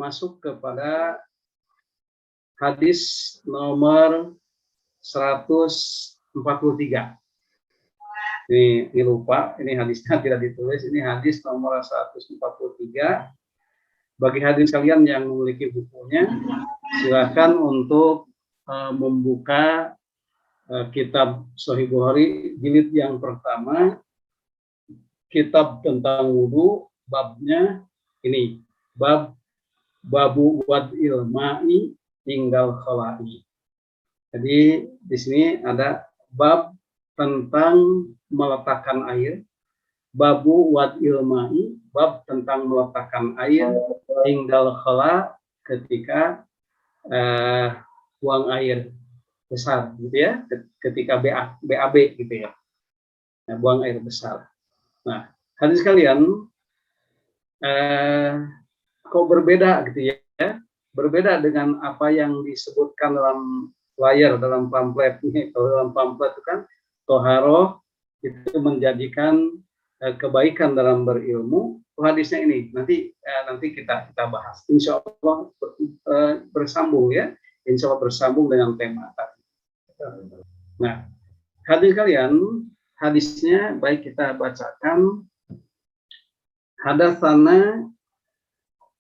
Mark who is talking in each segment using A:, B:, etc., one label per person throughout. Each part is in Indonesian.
A: masuk kepada hadis nomor 143. Ini lupa, ini hadisnya tidak ditulis, ini hadis nomor 143. Bagi hadirin sekalian yang memiliki bukunya, silakan untuk membuka kitab Sahih Bukhari jilid yang pertama, kitab tentang wudu, babnya ini, babu wad'il ma'i tinggal khala'i. Jadi di sini ada bab tentang meletakkan air, babu wad'il ma'i, bab tentang meletakkan air tinggal khala ketika buang air besar gitu ya, ketika BAB gitu ya. Nah, buang air besar. Nah, hadirin sekalian, kok berbeda gitu ya? Berbeda dengan apa yang disebutkan dalam layar, dalam pamflet ini. Kalau dalam pamflet itu kan toharoh itu menjadikan kebaikan dalam berilmu. Hadisnya ini nanti kita bahas. Insya Allah bersambung ya. Insya Allah bersambung dengan tema tadi. Nah, hadirin kalian, hadisnya baik kita bacakan. Hadatsana,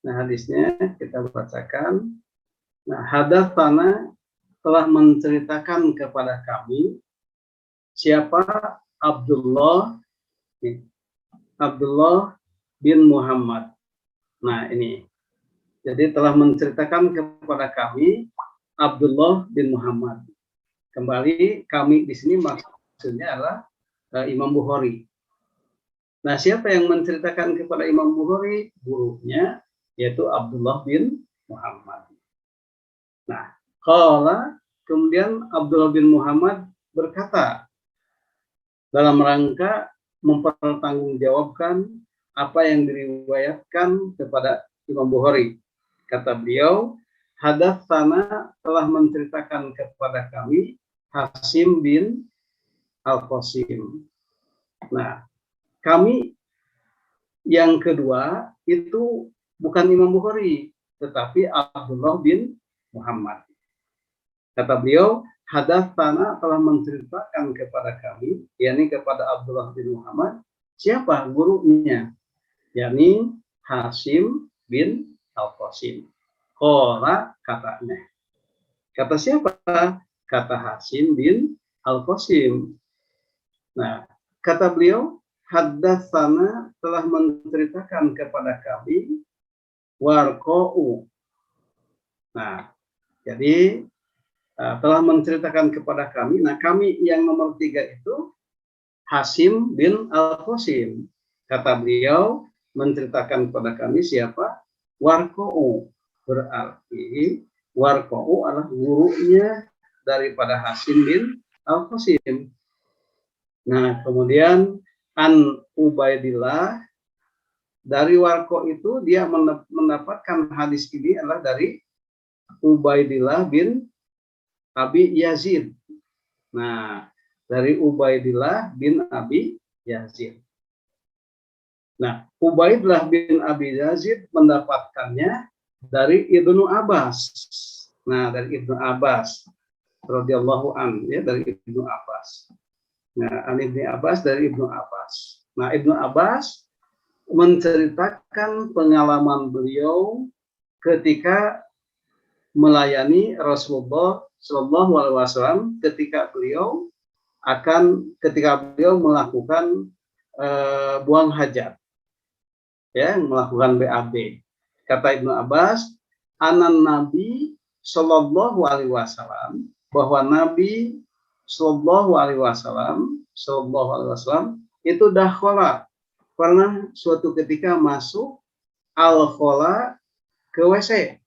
A: nah hadisnya kita bacakan. Nah, hadatsana telah menceritakan kepada kami siapa Abdullah bin Muhammad. Nah, ini. Jadi telah menceritakan kepada kami Abdullah bin Muhammad. Kembali kami di sini maksudnya adalah Imam Bukhari. Nah, siapa yang menceritakan kepada Imam Bukhari? Gurunya, yaitu Abdullah bin Muhammad. Nah, kemudian Abdullah bin Muhammad berkata dalam rangka mempertanggungjawabkan apa yang diriwayatkan kepada Imam Bukhari. Kata beliau, hadatsana telah menceritakan kepada kami Hasim bin Al-Qasim. Nah, kami yang kedua itu bukan Imam Bukhari, tetapi Abdullah bin Muhammad. Kata beliau, hadatsana telah menceritakan kepada kami, yakni kepada Abdullah bin Muhammad, siapa gurunya? Yakni Hasim bin Al-Qasim. Qala katanya. Kata siapa? Kata Hasim bin Al-Qasim. Nah, kata beliau, hadatsana telah menceritakan kepada kami Warqa'u. Nah, jadi telah menceritakan kepada kami. Nah, kami yang nomor 3 itu Hasim bin Al-Qasim. Kata beliau menceritakan kepada kami siapa? Warqa'u. Berarti Warqa'u adalah gurunya daripada Hasim bin Al-Qasim. Nah, kemudian An Ubaidillah, dari Warqa itu dia mendapatkan hadis ini adalah dari Ubaidillah bin Abi Yazid. Nah, dari Ubaidillah bin Abi Yazid. Nah, Ubaidillah bin Abi Yazid mendapatkannya dari Ibnu Abbas. Nah, dari Ibnu Abbas radhiyallahu an, ya, dari Ibnu Abbas. Nah, an Ibnu Abbas, dari Ibnu Abbas. Nah, Ibnu Abbas menceritakan pengalaman beliau ketika melayani Rasulullah Shallallahu Alaihi Wasallam ketika beliau melakukan buang hajat, ya, melakukan BAB. Kata Ibnu Abbas, anan Nabi Shallallahu Alaihi Wasallam, bahwa Nabi Shallallahu Alaihi Wasallam itu dakhala, pernah suatu ketika masuk al-khola ke WC.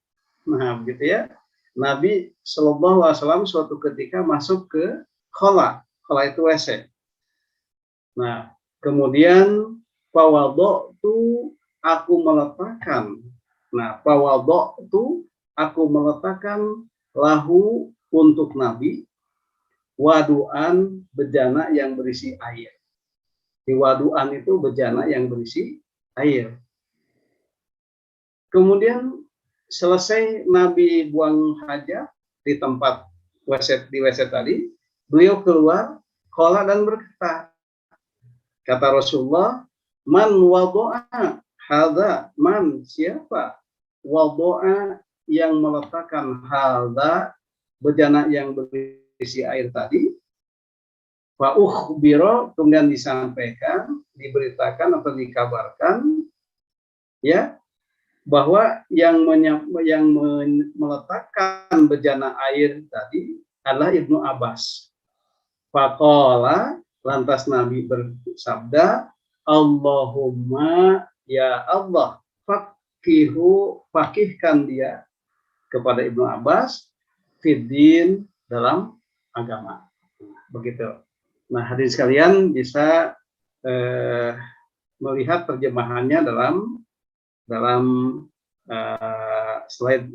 A: Nah, begitu ya. Nabi Shallallahu Alaihi Wasallam suatu ketika masuk ke khola itu WC. Nah, kemudian fawadhtu, aku meletakkan. Nah, fawadhtu, aku meletakkan lahu, untuk Nabi, waduan, bejana yang berisi air. Di waduan itu bejana yang berisi air. Kemudian selesai Nabi buang hajat di tempat di WC tadi, beliau keluar, qala dan berkata, kata Rasulullah, man wado'a hadza, man siapa, wado'a yang meletakkan hadza, bejana yang berisi air tadi, fa ukhbiro, kemudian disampaikan, diberitakan atau dikabarkan, ya, bahwa yang meletakkan bejana air tadi adalah Ibnu Abbas. Faqala, lantas Nabi bersabda, Allahumma ya Allah, fakihkan dia, kepada Ibnu Abbas, fiddin, dalam agama. Begitu. Nah, hadirin sekalian bisa melihat terjemahannya dalam slide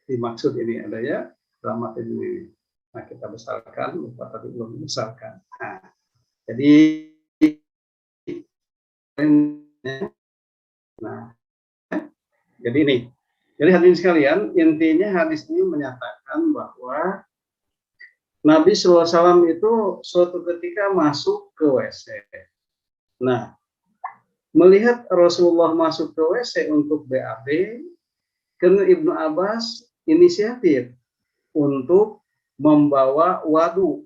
A: dimaksud ini ada ya, dalam materi ini. Nah, kita besarkan, lupa tadi belum besarkan. Nah, jadi ini. Jadi hadirin sekalian, intinya hadis ini menyatakan bahwa Nabi SAW itu suatu ketika masuk ke WC. Nah, melihat Rasulullah masuk ke WC untuk BAB, karena Ibnu Abbas inisiatif untuk membawa wadu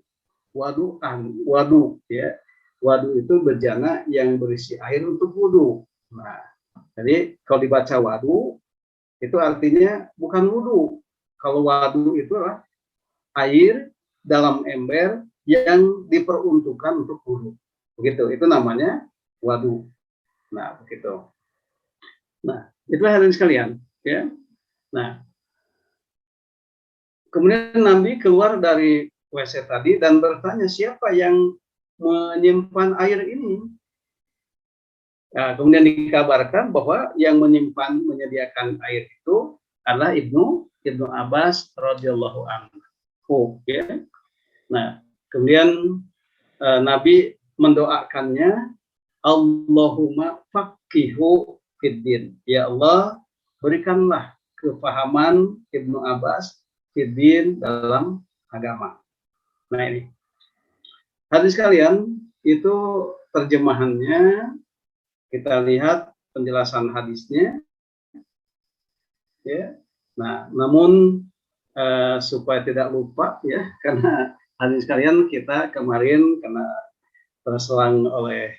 A: ya. Wadu itu bejana yang berisi air untuk wudu. Nah, jadi kalau dibaca wadu itu artinya bukan wudu. Kalau wadu itu adalah air dalam ember yang diperuntukkan untuk wudu. Begitu, itu namanya wadu. Nah, begitu. Nah, itulah hadirin sekalian, ya. Nah, kemudian Nabi keluar dari WC tadi dan bertanya, siapa yang menyimpan air ini? Nah, kemudian dikabarkan bahwa yang menyediakan air itu adalah Ibnu Abbas radhiyallahu anhu. Ya. Nah, kemudian Nabi mendoakannya, Allahumma faqihu fiddin. Ya Allah, berikanlah kefahaman Ibnu Abbas fiddin, dalam agama. Nah, ini. Hadis kalian itu terjemahannya, kita lihat penjelasan hadisnya. Ya. Nah, namun supaya tidak lupa ya, karena hadis kalian kita kemarin karena terselang oleh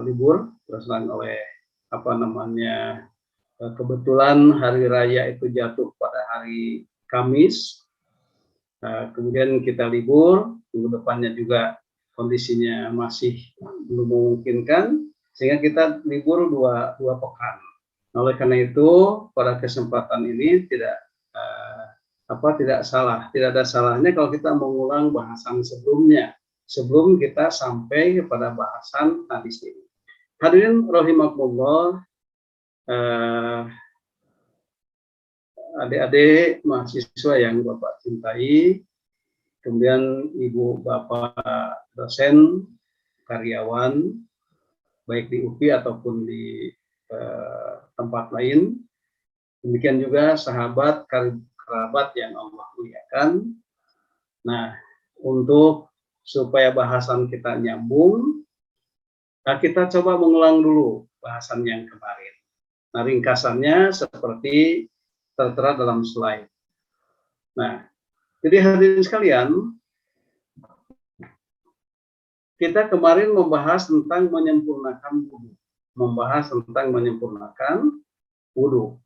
A: libur, terselang oleh kebetulan hari raya itu jatuh pada hari Kamis. Kemudian kita libur, minggu depannya juga kondisinya masih belum memungkinkan, sehingga kita libur dua pekan. Oleh karena itu, pada kesempatan ini tidak ada salahnya kalau kita mengulang bahasan sebelumnya, sebelum kita sampai kepada bahasan hadis ini. Hadirin rahimakumullah, adik-adik mahasiswa yang Bapak cintai, kemudian ibu bapak dosen, karyawan, baik di UPI ataupun di tempat lain, demikian juga sahabat kerabat yang Allah muliakan. Nah, untuk supaya bahasan kita nyambung, kita coba mengulang dulu bahasan yang kemarin. Nah, ringkasannya seperti tertera dalam slide. Nah, jadi hadirin sekalian, kita kemarin membahas tentang menyempurnakan wudu.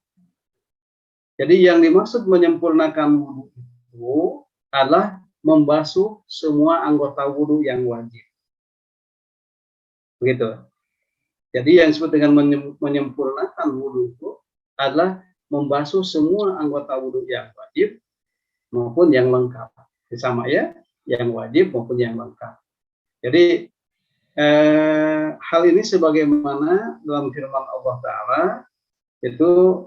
A: Jadi yang dimaksud menyempurnakan wudu itu adalah membasuh semua anggota wudu yang wajib. Begitu. Jadi yang disebut dengan menyempurnakan wudu itu adalah membasuh semua anggota wudu yang wajib maupun yang lengkap. Sama ya, yang wajib maupun yang lengkap. Jadi hal ini sebagaimana dalam firman Allah Ta'ala, itu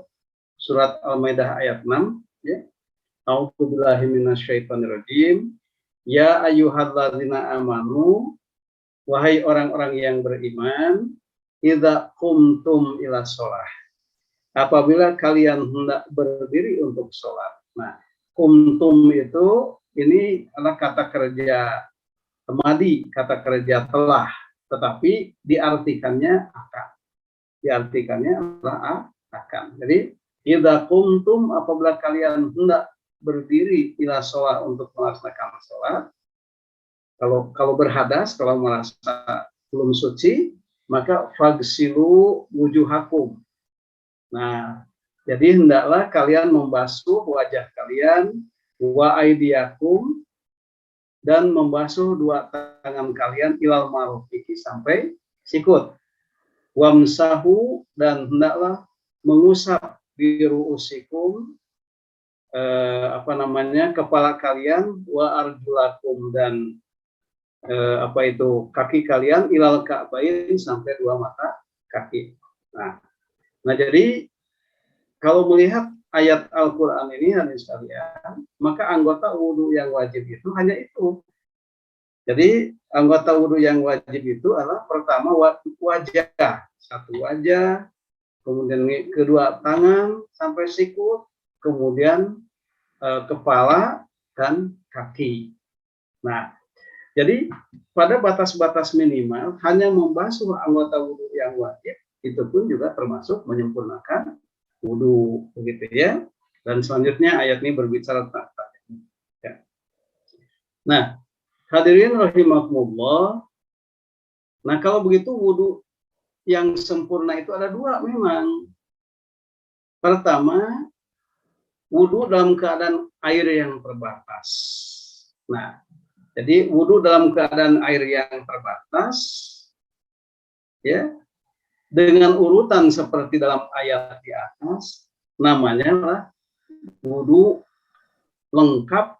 A: surat Al-Maidah ayat 6, ya. A'udzubillahi minasyaitonirrajim. Ya ayyuhalladzina amanu, wahai orang-orang yang beriman, idza qumtum ila shalah, apabila kalian hendak berdiri untuk sholat. Nah, kuntum itu ini adalah kata kerja madi, kata kerja telah, tetapi diartikannya akan. Diartikannya adalah akan. Jadi, idza kuntum, apabila kalian hendak berdiri ila sholat untuk melaksanakan sholat, kalau berhadas, kalau merasa belum suci, maka fagsilu wujuhakum. Nah, jadi hendaklah kalian membasuh wajah kalian, wa aidiakum, dan membasuh dua tangan kalian ilal marufiki, sampai sikut. Wamsahu, dan hendaklah mengusap biruusikum, kepala kalian, wa arjulakum, dan kaki kalian, ilal ka'bain, sampai dua mata kaki. Nah, jadi kalau melihat ayat Al-Quran ini, hadirin sekalian, maka anggota wudhu yang wajib itu hanya itu. Jadi anggota wudhu yang wajib itu adalah pertama wajah, satu wajah, kemudian kedua tangan sampai sikut, kemudian kepala dan kaki. Nah, jadi pada batas-batas minimal hanya membasuh anggota wudhu yang wajib, itu pun juga termasuk menyempurnakan wudhu, begitu ya. Dan selanjutnya ayat ini berbicara tentang ya. Nah, hadirin rahimakumullah. Nah, kalau begitu wudhu yang sempurna itu ada dua memang. Pertama, wudhu dalam keadaan air yang terbatas. Nah, jadi wudhu dalam keadaan air yang terbatas, ya, dengan urutan seperti dalam ayat di atas, namanya lah wudhu lengkap,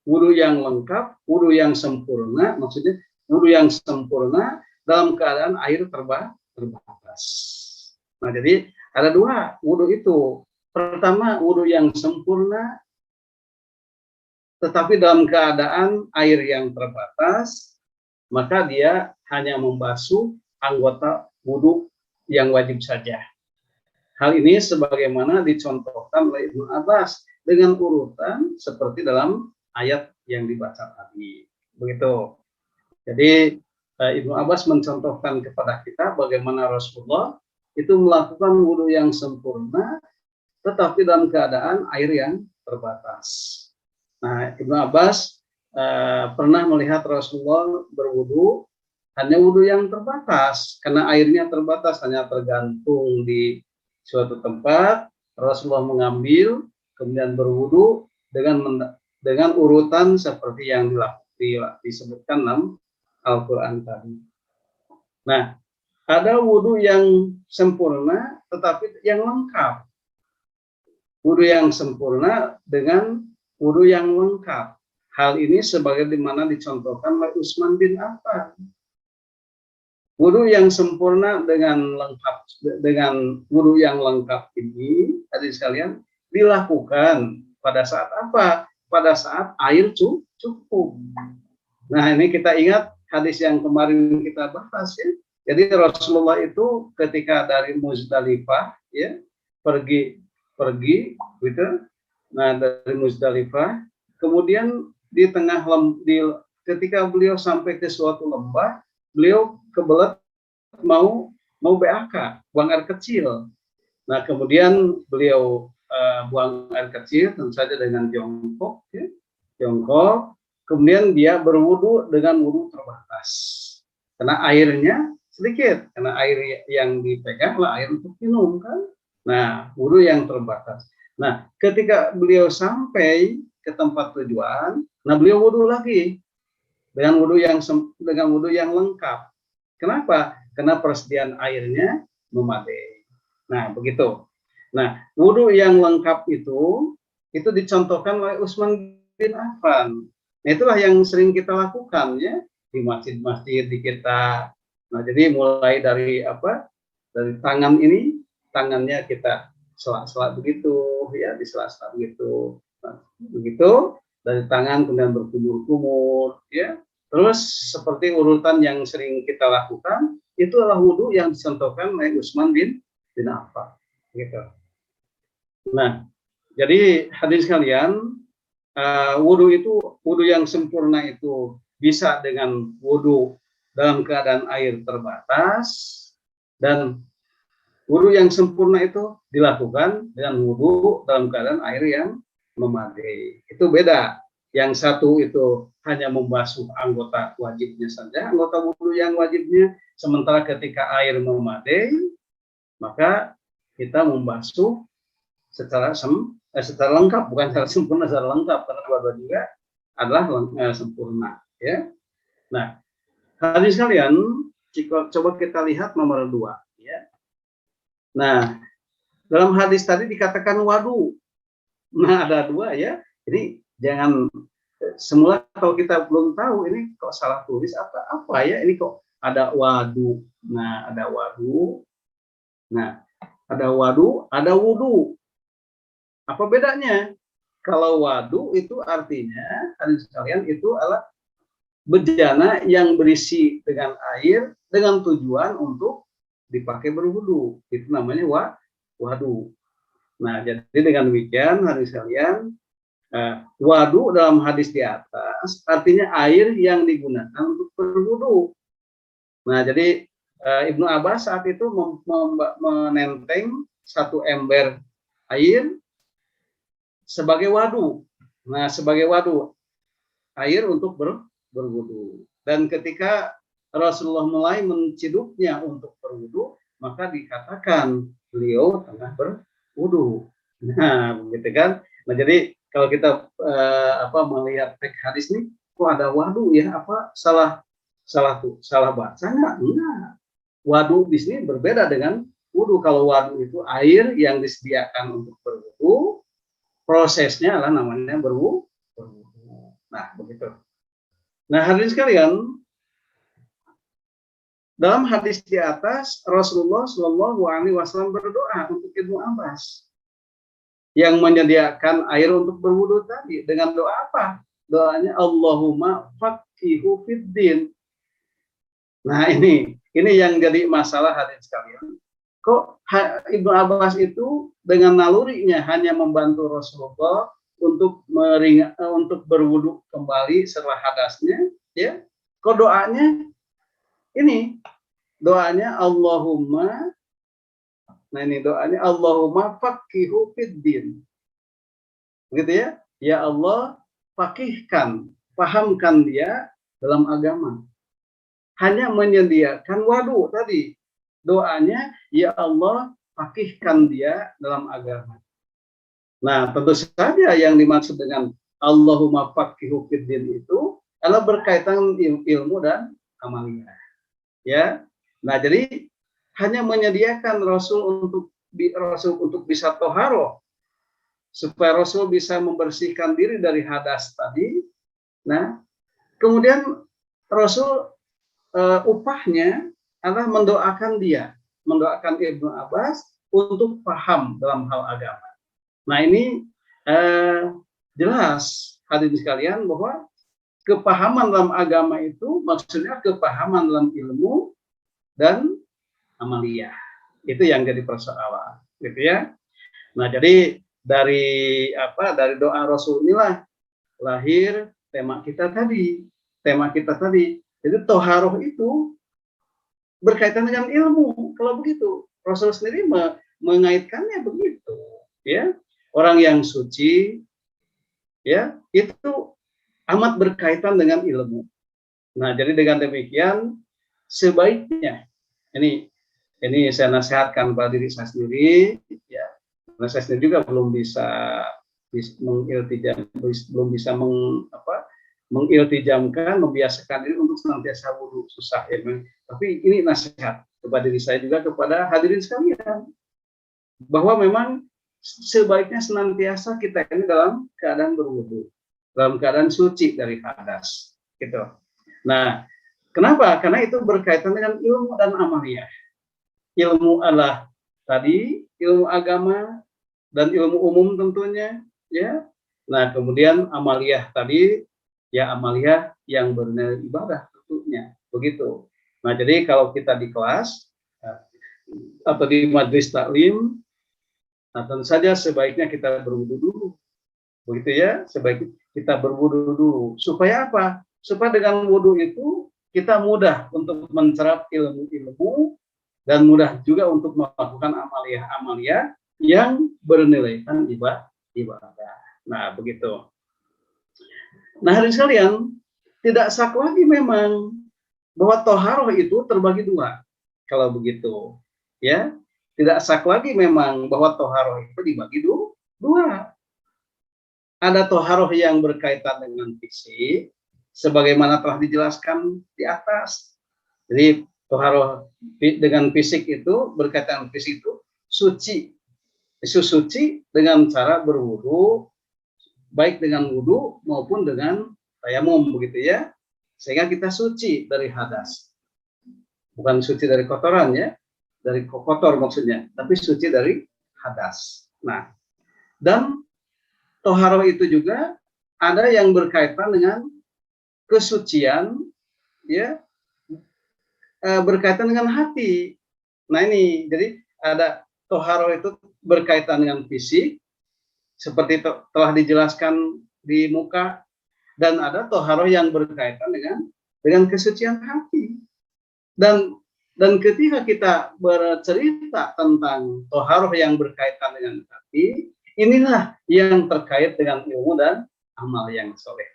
A: wudhu yang lengkap, wudhu yang sempurna, maksudnya wudhu yang sempurna dalam keadaan air terbatas. Nah, jadi ada dua wudhu itu. Pertama, wudhu yang sempurna, tetapi dalam keadaan air yang terbatas, maka dia hanya membasuh anggota wudhu yang wajib saja. Hal ini sebagaimana dicontohkan oleh Ibnu Abbas dengan urutan seperti dalam ayat yang dibaca tadi. Begitu. Jadi Ibnu Abbas mencontohkan kepada kita bagaimana Rasulullah itu melakukan wudhu yang sempurna, tetapi dalam keadaan air yang terbatas. Nah, Ibnu Abbas pernah melihat Rasulullah berwudhu hanya wudhu yang terbatas, karena airnya terbatas, hanya tergantung di suatu tempat. Rasulullah mengambil, kemudian berwudhu dengan urutan seperti yang disebutkan dalam Al-Quran tadi. Nah, ada wudhu yang sempurna, tetapi yang lengkap. Wudhu yang sempurna dengan wudhu yang lengkap. Hal ini sebagaimana dicontohkan oleh Utsman bin Affan. Wudhu yang sempurna dengan wudhu yang lengkap ini, hadirin sekalian, dilakukan pada saat apa? Pada saat air cukup. Nah, ini kita ingat hadis yang kemarin kita bahas ya. Jadi Rasulullah itu ketika dari Muzdalifah ya pergi gitu. Nah, dari Muzdalifah, kemudian ketika beliau sampai ke suatu lembah, beliau kebelet mau BAK, buang air kecil. Nah, kemudian beliau buang air kecil, tentu saja dengan jongkok, ya, jongkok. Kemudian dia berwudu dengan wudu terbatas, karena airnya sedikit, karena air yang dipeganglah air untuk minum kan. Nah, wudu yang terbatas. Nah, ketika beliau sampai ke tempat tujuan, nah beliau wudu lagi dengan wudu yang lengkap. Kenapa? Karena persediaan airnya memadai. Nah, begitu. Nah, wudu yang lengkap itu dicontohkan oleh Utsman bin Affan. Nah, itulah yang sering kita lakukan ya di masjid-masjid di kita. Nah, jadi mulai dari dari tangan ini, tangannya kita selak-selak begitu ya, di selak-selak begitu. Nah, begitu dari tangan kemudian berkumur-kumur ya. Terus seperti urutan yang sering kita lakukan, itu adalah wudhu yang dicontohkan oleh Utsman bin Affan. gitu. Nah, jadi hadirin sekalian, wudhu yang sempurna itu bisa dengan wudhu dalam keadaan air terbatas, dan wudhu yang sempurna itu dilakukan dengan wudhu dalam keadaan air yang memadai. Itu beda. Yang satu itu hanya membasuh anggota wajibnya saja, anggota wudhu yang wajibnya, sementara ketika air memadai, maka kita membasuh secara lengkap, bukan secara sempurna, secara lengkap, karena dua-dua juga adalah sempurna. Ya. Nah, hadirin sekalian, coba kita lihat nomor 2. Ya. Nah, dalam hadis tadi dikatakan wadu. Nah, ada 2 ya. Jadi jangan semula kalau kita belum tahu ini kok salah tulis apa ya, ini kok ada wadu. Nah, ada wadu. Nah, ada wadu, ada wudu. Apa bedanya? Kalau wadu itu artinya, hadirin sekalian, itu adalah bejana yang berisi dengan air dengan tujuan untuk dipakai berwudu. Itu namanya wadu. Nah, jadi dengan demikian hadirin sekalian, wadu dalam hadis di atas artinya air yang digunakan untuk berwudu. Nah, jadi Ibnu Abbas saat itu menenteng satu ember air sebagai wadu. Nah, sebagai wadu air untuk berwudu. Dan ketika Rasulullah mulai menciduknya untuk berwudu, maka dikatakan beliau tengah berwudu. Nah, begitu kan? Nah, jadi kalau kita melihat teks hadis ini, kok ada wadu ya? Apa salah baca nggak? Enggak. Wadu di sini berbeda dengan wudu. Kalau wadu itu air yang disediakan untuk berwudu, prosesnya adalah namanya berwudu. Nah, begitu. Nah, hadirin sekalian, dalam hadis di atas Rasulullah Shallallahu Alaihi Wasallam berdoa untuk Ibnu Abbas yang menyediakan air untuk berwudu tadi dengan doa apa? Doanya Allahumma faqihu fiddin. Nah, ini yang jadi masalah hadirin sekalian. Kok Ibnu Abbas itu dengan nalurinya hanya membantu Rasulullah untuk berwudu kembali setelah hadasnya, ya. Kok doanya ini? Doanya Allahumma, nah ini doanya Allahumma faqihu fiddin. Gitu ya. Ya Allah, fakihkan, pahamkan dia dalam agama. Hanya menyediakan wadu tadi. Doanya, ya Allah, fakihkan dia dalam agama. Nah, tentu saja yang dimaksud dengan Allahumma faqihu fiddin itu adalah berkaitan ilmu dan amaliyah. Ya. Nah, jadi hanya menyediakan Rasul untuk bisa toharo, supaya Rasul bisa membersihkan diri dari hadas tadi. Nah, kemudian Rasul upahnya adalah mendoakan Ibnu Abbas untuk paham dalam hal agama. Nah, ini jelas hadirin sekalian bahwa kepahaman dalam agama itu maksudnya kepahaman dalam ilmu dan amaliyah. Itu yang jadi persoalan, gitu ya. Nah, jadi dari doa Rasul inilah lahir tema kita tadi. Jadi toharoh itu berkaitan dengan ilmu. Kalau begitu, Rasul sendiri mengaitkannya begitu, ya. Orang yang suci, ya, itu amat berkaitan dengan ilmu. Nah, jadi dengan demikian sebaiknya ini saya nasihatkan pada diri saya sendiri, ya. Karena saya sendiri juga belum bisa mengiltijamkan, membiasakan diri untuk senantiasa wudu, susah ya. Tapi ini nasihat kepada diri saya juga kepada hadirin sekalian, bahwa memang sebaiknya senantiasa kita ini dalam keadaan berwudu, dalam keadaan suci dari hadas, gitu. Nah, kenapa? Karena itu berkaitan dengan ilmu dan amaliyah. Ilmu adalah tadi ilmu agama dan ilmu umum tentunya, ya. Nah, kemudian amaliyah tadi, ya, amaliyah yang bernilai ibadah tentunya, begitu. Nah, jadi kalau kita di kelas atau di majelis taklim, Nah, tentu saja sebaiknya kita berwudu dulu. Begitu ya, sebaiknya kita berwudu dulu. Supaya apa? Supaya dengan wudu itu kita mudah untuk mencerap ilmu-ilmu dan mudah juga untuk melakukan amalia-amalia yang bernilaikan ibadah. Nah, begitu. Nah, hadirin sekalian, tidak sak lagi memang bahwa toharoh itu terbagi dua. Kalau begitu, ya, tidak sak lagi memang bahwa toharoh itu dibagi dua. Ada toharoh yang berkaitan dengan fisik, sebagaimana telah dijelaskan di atas. Jadi toharoh dengan fisik itu berkaitan dengan fisik itu suci, suci dengan cara berwudu, baik dengan wudu maupun dengan tayamum, begitu ya, sehingga kita suci dari hadas, bukan suci dari kotoran ya, dari kotor maksudnya, tapi suci dari hadas. Nah, dan toharoh itu juga ada yang berkaitan dengan kesucian, ya, berkaitan dengan hati. Nah ini, jadi ada toharoh itu berkaitan dengan fisik, seperti telah dijelaskan di muka, dan ada toharoh yang berkaitan dengan kesucian hati. Dan ketika kita bercerita tentang toharoh yang berkaitan dengan hati, inilah yang terkait dengan ilmu dan amal yang soleh.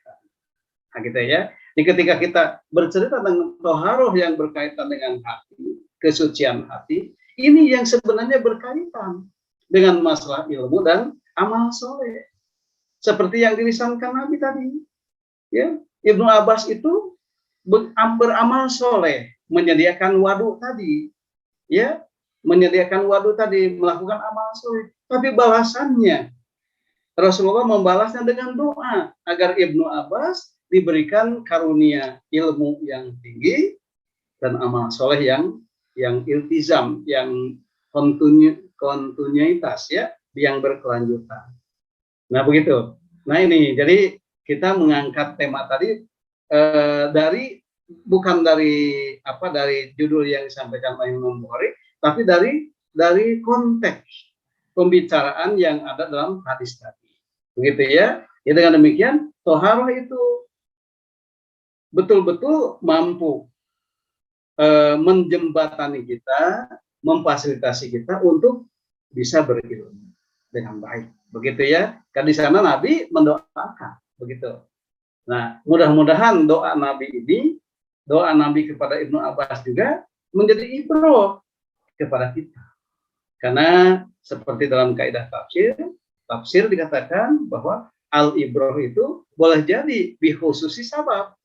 A: Nah, gitu ya. Jadi ketika kita bercerita tentang toharoh yang berkaitan dengan hati, kesucian hati, ini yang sebenarnya berkaitan dengan masalah ilmu dan amal soleh. Seperti yang dilisankan Nabi tadi. Ya, Ibnu Abbas itu beramal soleh, menyediakan waduk tadi, ya, menyediakan waduk tadi, melakukan amal soleh. Tapi balasannya Rasulullah membalasnya dengan doa agar Ibnu Abbas diberikan karunia ilmu yang tinggi dan amal soleh yang iltizam, yang kontinuitas ya, yang berkelanjutan. Nah begitu. Nah ini, jadi kita mengangkat tema tadi bukan dari judul yang disampaikan oleh Imam Bukhari, tapi dari konteks pembicaraan yang ada dalam hadis tadi. Begitu ya. Ya, dengan demikian toharoh itu betul-betul mampu menjembatani kita, memfasilitasi kita untuk bisa berilmu dengan baik. Begitu ya. Kan di sana Nabi mendoakan, begitu. Nah, mudah-mudahan doa Nabi ini, doa Nabi kepada Ibnu Abbas juga menjadi ibrah kepada kita. Karena seperti dalam kaidah tafsir dikatakan bahwa al-ibrah itu boleh jadi bikhususi sabab.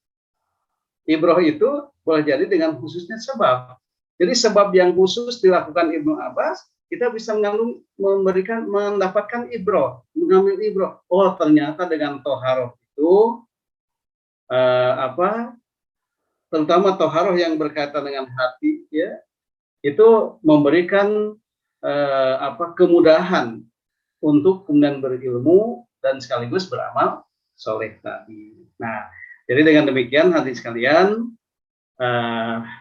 A: Ibrah itu boleh jadi dengan khususnya sebab. Jadi sebab yang khusus dilakukan Ibnu Abbas, kita bisa mendapatkan ibrah, mengambil ibrah. Oh, ternyata dengan toharoh itu terutama toharoh yang berkaitan dengan hati, ya, itu memberikan kemudahan untuk kemudian berilmu dan sekaligus beramal soleh tadi. Nah, jadi dengan demikian hadirin sekalian,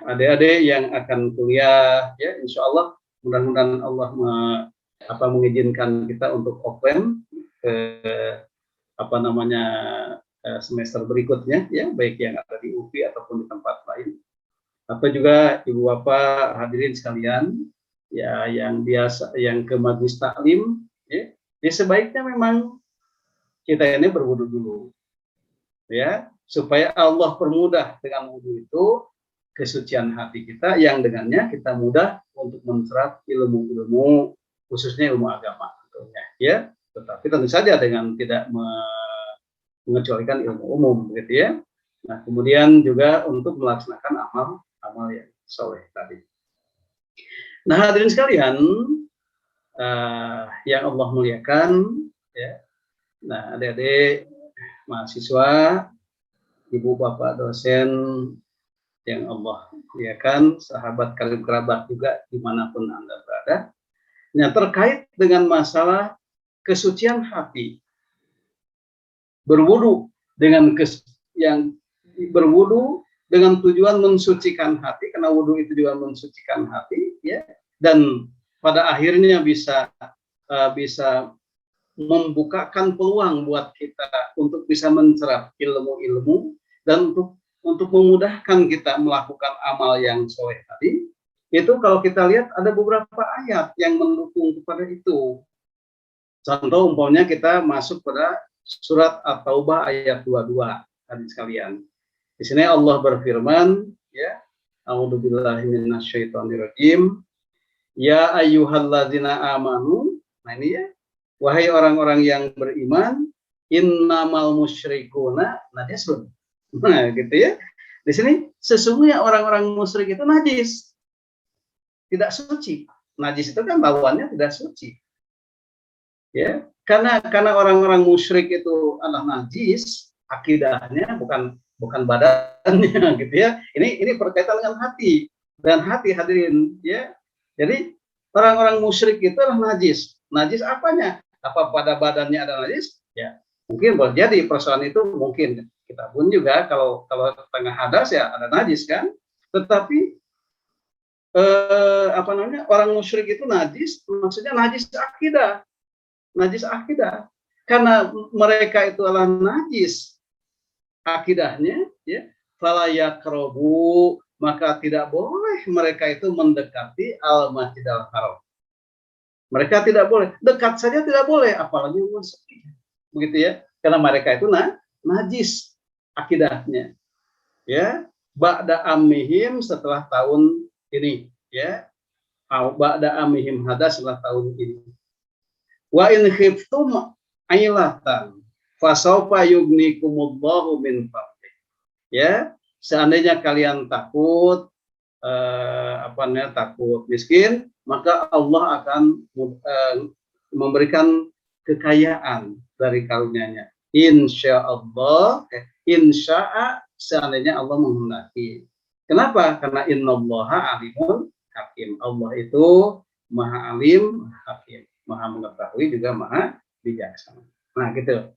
A: adik-adik yang akan kuliah, ya insya Allah mudah-mudahan Allah mengizinkan kita untuk open ke semester berikutnya, ya baik yang ada di UPI ataupun di tempat lain. Atau juga ibu bapak hadirin sekalian, ya yang ke majelis taklim, ya sebaiknya memang kita ini berwudu dulu, ya, supaya Allah permudah dengan wudu itu kesucian hati kita, yang dengannya kita mudah untuk mencerap ilmu-ilmu, khususnya ilmu agama tentunya, ya. Tetapi tentu saja dengan tidak mengecualikan ilmu umum, begitu ya. Nah, kemudian juga untuk melaksanakan amal yang soleh tadi. Nah, hadirin sekalian yang Allah muliakan, ya. Nah, adik-adik mahasiswa, ibu bapak dosen yang Allah muliakan, sahabat karib kerabat juga dimanapun Anda berada. Nah, terkait dengan masalah kesucian hati, berwudu dengan berwudu dengan tujuan mensucikan hati, karena wudu itu juga mensucikan hati, ya, dan pada akhirnya bisa bisa membukakan peluang buat kita untuk bisa mencerap ilmu-ilmu dan untuk memudahkan kita melakukan amal yang soleh tadi. Itu kalau kita lihat ada beberapa ayat yang mendukung kepada itu. Contoh umpamanya kita masuk pada surat At-Taubah ayat 22 tadi sekalian. Di sini Allah berfirman, ya, A'udzubillahi minasyaitonirrajim. Ya ayyuhalladzina amanu. Nah ini ya, wahai orang-orang yang beriman, innamal musyrikuna najasun. Nah, gitu ya. Di sini sesungguhnya orang-orang musyrik itu najis. Tidak suci. Najis itu kan lawannya tidak suci. Ya, karena orang-orang musyrik itu adalah najis, akidahnya bukan badannya gitu ya. Ini berkaitan dengan hati dan hati hadirin ya. Jadi orang-orang musyrik itu adalah najis. Najis apanya? Apa pada badannya ada najis? Ya, mungkin boleh jadi persoalan itu mungkin kita pun juga kalau tengah hadas ya ada najis kan. Tetapi orang musyrik itu najis, maksudnya najis akidah, karena mereka itu adalah najis akidahnya, ya, fala yaqrabu, maka tidak boleh mereka itu mendekati al-masjidil haram. Mereka tidak boleh, dekat saja tidak boleh, apalagi masuk, begitu ya, karena mereka itu najis akidahnya, ya, ba'da amihim setelah tahun ini, ya, ba'da amihim hadas setelah tahun ini. Wa in khiftum ailatan fasawfa yugnikumullahu min fadlih. Ya, seandainya kalian takut takut miskin, maka Allah akan memberikan kekayaan dari karunia-Nya. Insyaallah, insya'a seandainya Allah menghendaki. Kenapa? Karena innallaha alimun hakim. Allah itu maha alim, hakim, maha mengetahui juga maha bijaksana. Nah, gitu.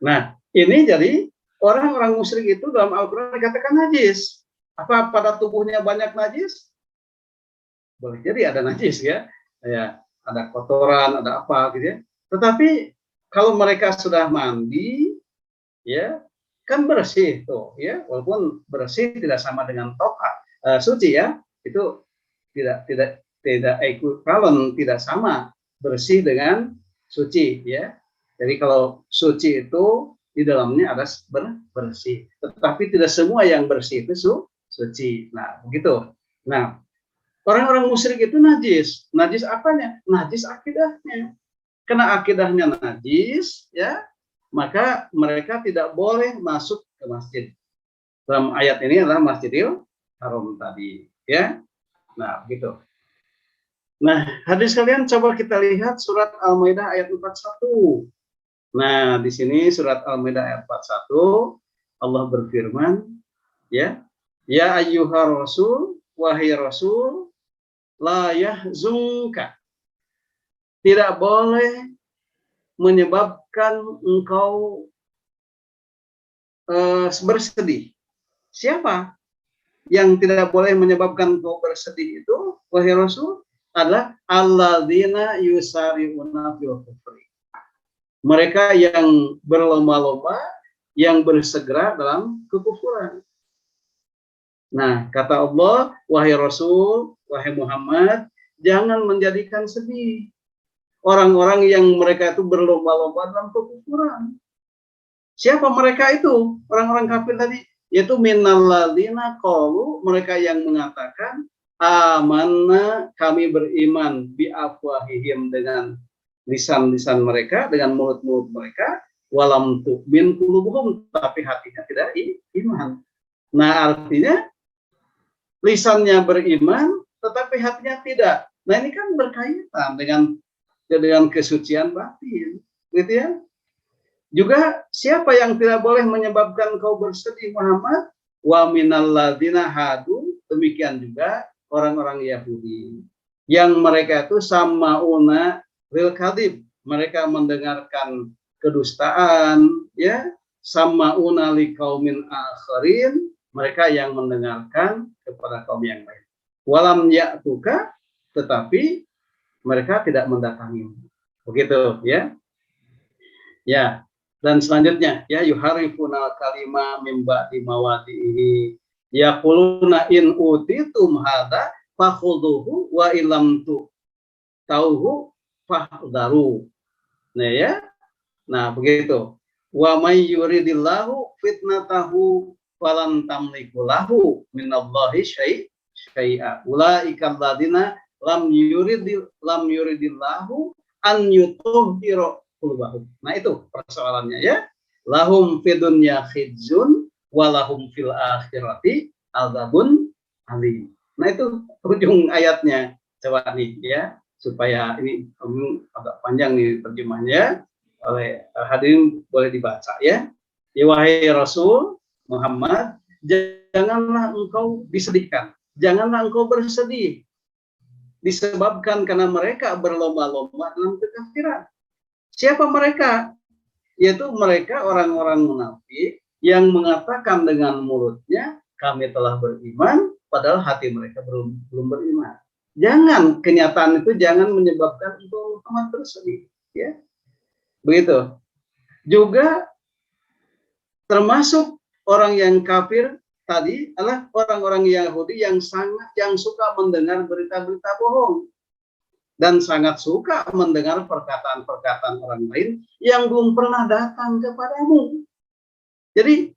A: Nah, ini jadi orang-orang musyrik itu dalam Al-Qur'an dikatakan najis. Apa pada tubuhnya banyak najis? Boleh jadi ada najis ya. Ya, ada kotoran, ada apa gitu ya. Tetapi kalau mereka sudah mandi ya, kan bersih tuh ya, walaupun bersih tidak sama dengan suci ya, itu tidak equivalent, tidak sama bersih dengan suci ya. Jadi kalau suci itu di dalamnya ada bersih, tetapi tidak semua yang bersih itu suci. Nah, begitu. Nah, orang-orang musyrik itu najis. Najis apanya? Najis akidahnya. Karena akidahnya najis ya, maka mereka tidak boleh masuk ke masjid. Dalam ayat ini adalah Masjidil Haram tadi, ya. Nah, begitu. Nah, hadirin sekalian, coba kita lihat surat Al-Maidah ayat 41. Nah, di sini surat Al-Maidah ayat 41, Allah berfirman, ya, ya ayyuhar rasul, wahai rasul, la yahzunka. Tidak boleh menyebabkan engkau bersedih. Siapa yang tidak boleh menyebabkan engkau bersedih itu, wahai Rasul, adalah alladzina yusari'una fil kufri. Mereka yang berlomba-lomba, yang bersegera dalam kekufuran. Nah, kata Allah, wahai Rasul, wahai Muhammad, jangan menjadikan sedih orang-orang yang mereka itu berlomba-lomba dalam kekufuran. Siapa mereka itu? Orang-orang kafir tadi, yaitu minalladzina qalu, mereka yang mengatakan amanna, kami beriman, bi afwahihim, dengan lisan-lisan mereka, dengan mulut-mulut mereka, walam tu'min qulubuhum, tapi hatinya tidak iman. Nah, artinya lisannya beriman tetapi hatinya tidak. Nah, ini kan berkaitan dengan kesucian batin, gitu ya. Juga siapa yang tidak boleh menyebabkan kau bersedih Muhammad? Wa minalladzina hadu, demikian juga orang-orang Yahudi yang mereka itu sama'una lil kadhib, mereka mendengarkan kedustaan ya, sama'una liqaumin akharin, mereka yang mendengarkan kepada kaum yang lain. Walam ya'tuka, tetapi mereka tidak mendatangi. Begitu ya. Ya. Dan selanjutnya ya yuharifuna kalima mim ba'di mawadihi yaquluna in utitum hadza fakhuduhu wa illam tu tauhu fahdharu. Nah ya. Nah, begitu. Wa may yuridillahu fitnatahu falan tamliku lahu minallahi syai'a. Ulaika alladziina lam yuridillahu an yutahhira qulubahum. Nah, itu persoalannya ya. Lahum fid dunya khizyun wa lahum fil akhirati adzabun alim. Nah, itu ujung ayatnya. Coba nih ya, supaya ini agak panjang nih terjemahnya. Oleh hadirin boleh dibaca ya. Wahai Rasul Muhammad, janganlah engkau disedihkan, janganlah engkau bersedih disebabkan karena mereka berlomba-lomba dalam kekafiran. Siapa mereka? Yaitu mereka orang-orang munafik yang mengatakan dengan mulutnya kami telah beriman, padahal hati mereka belum beriman. Jangan, kenyataan itu jangan menyebabkan engkau Muhammad bersedih ya. Begitu. Juga termasuk orang yang kafir tadi adalah orang-orang Yahudi yang suka mendengar berita-berita bohong dan sangat suka mendengar perkataan-perkataan orang lain yang belum pernah datang kepadamu. Jadi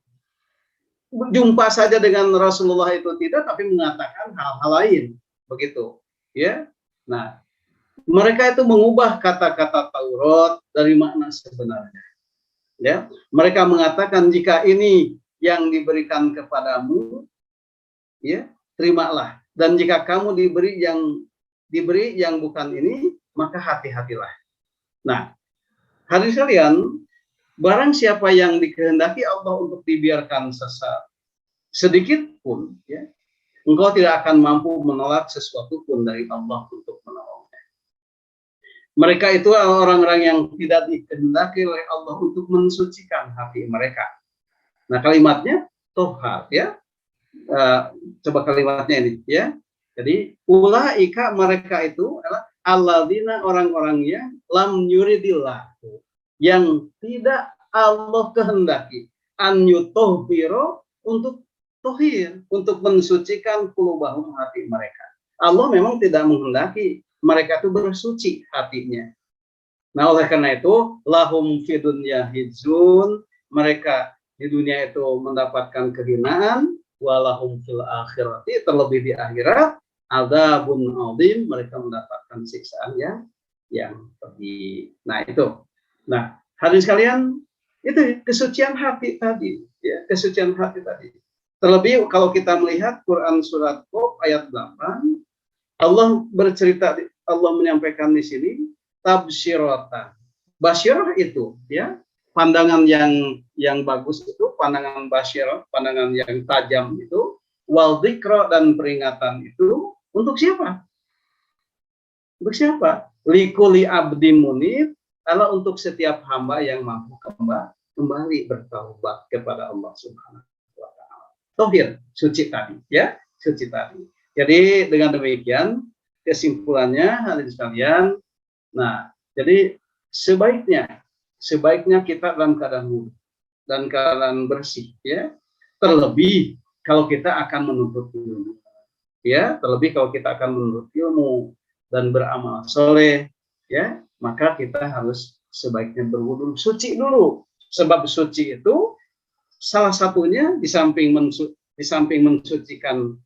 A: jumpa saja dengan Rasulullah itu tidak, tapi mengatakan hal-hal lain, begitu, ya. Nah, mereka itu mengubah kata-kata Taurat dari makna sebenarnya. Ya, mereka mengatakan jika ini yang diberikan kepadamu, ya, terimalah. Dan jika kamu diberi yang bukan ini, maka hati-hatilah. Nah, hadirin sekalian, barang siapa yang dikehendaki Allah untuk dibiarkan sesat sedikit pun, ya, engkau tidak akan mampu menolak sesuatu pun dari Allah untuk menolong. Mereka itu orang-orang yang tidak dikehendaki oleh Allah untuk mensucikan hati mereka. Nah, kalimatnya tohar ya. Coba kalimatnya ini ya. Jadi ulaika mereka itu adalah alladzina orang-orang yang lam yuridillah, yang tidak Allah kehendaki an yutohbiro untuk tohir, untuk mensucikan qulubahum hati mereka. Allah memang tidak menghendaki mereka itu bersuci hatinya. Nah, oleh karena itu, lahum fid dunya hidzun, mereka di dunia itu mendapatkan kehinaan, walahum fil akhirati, terlebih di akhirat, adzabun adzim, mereka mendapatkan siksaan yang pedih. Nah, itu. Nah, hadirin sekalian, itu kesucian hati tadi, ya, kesucian hati tadi. Terlebih kalau kita melihat Quran surat Qaf ayat 8, Allah bercerita, Allah menyampaikan di sini tabsyiratan. Basyirah itu ya, pandangan yang bagus itu, pandangan basyirah, pandangan yang tajam itu, wal dzikra dan peringatan itu untuk siapa? Untuk siapa? Likulli abdi munib, adalah untuk setiap hamba yang mampu kembali bertaubat kepada Allah Subhanahu wa taala. Tauhid, suci tadi ya, suci tadi. Jadi dengan demikian kesimpulannya hadirin sekalian, nah jadi sebaiknya kita dalam keadaan wudhu dan keadaan bersih ya, terlebih kalau kita akan menuntut ilmu ya, terlebih kalau kita akan menuntut ilmu dan beramal soleh ya, maka kita harus sebaiknya berwudhu suci dulu, sebab suci itu salah satunya di samping mensucikan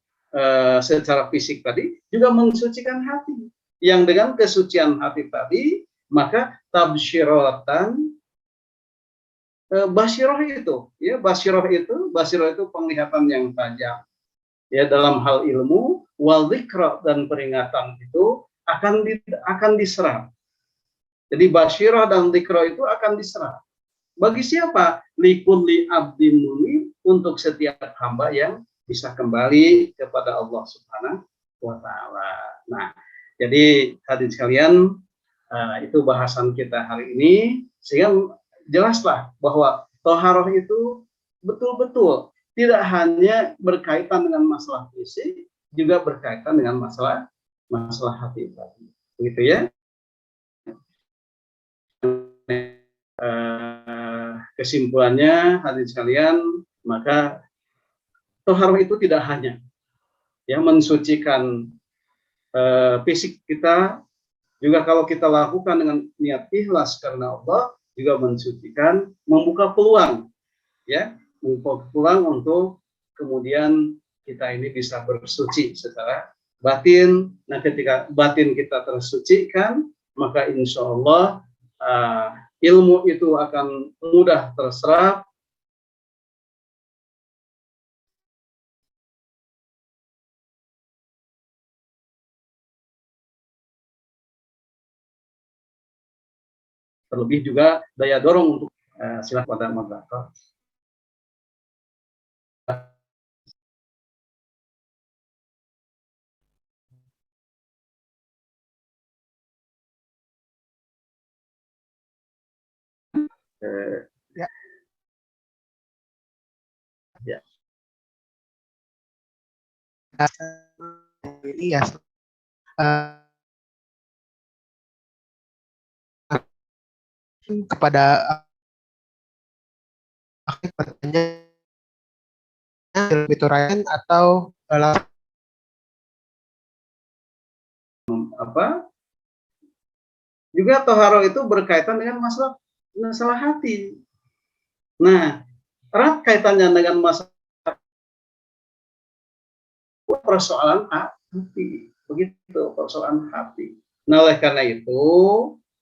A: secara fisik tadi, juga mensucikan hati. Yang dengan kesucian hati tadi, maka tabsyiratan basyirah itu, ya, basyirah itu penglihatan yang tajam. Ya, dalam hal ilmu, wal dzikra dan peringatan itu akan diserap. Jadi basyirah dan dzikra itu akan diserap. Bagi siapa? Likulli abdin munib, untuk setiap hamba yang bisa kembali kepada Allah Subhanahu wa taala. Nah, jadi hadirin sekalian, itu bahasan kita hari ini, sehingga jelaslah bahwa thaharah itu betul-betul tidak hanya berkaitan dengan masalah fisik, juga berkaitan dengan masalah hati tadi. Begitu ya. Kesimpulannya hadirin sekalian, maka toharoh itu tidak hanya ya mensucikan fisik kita, juga kalau kita lakukan dengan niat ikhlas karena Allah, juga mensucikan, membuka peluang ya, membuka peluang untuk kemudian kita ini bisa bersuci secara batin. Nah, ketika batin kita tersucikan, maka insya Allah ilmu itu akan mudah terserap, terlebih juga daya dorong untuk silakan pada moderator.
B: Ya.
A: Ya.
B: Iya. Kepada pertanyaan lebih Ryan atau
A: apa? Juga toharo itu berkaitan dengan masalah hati. Nah, erat kaitannya dengan masalah persoalan hati, begitu, persoalan hati. Nah, oleh karena itu,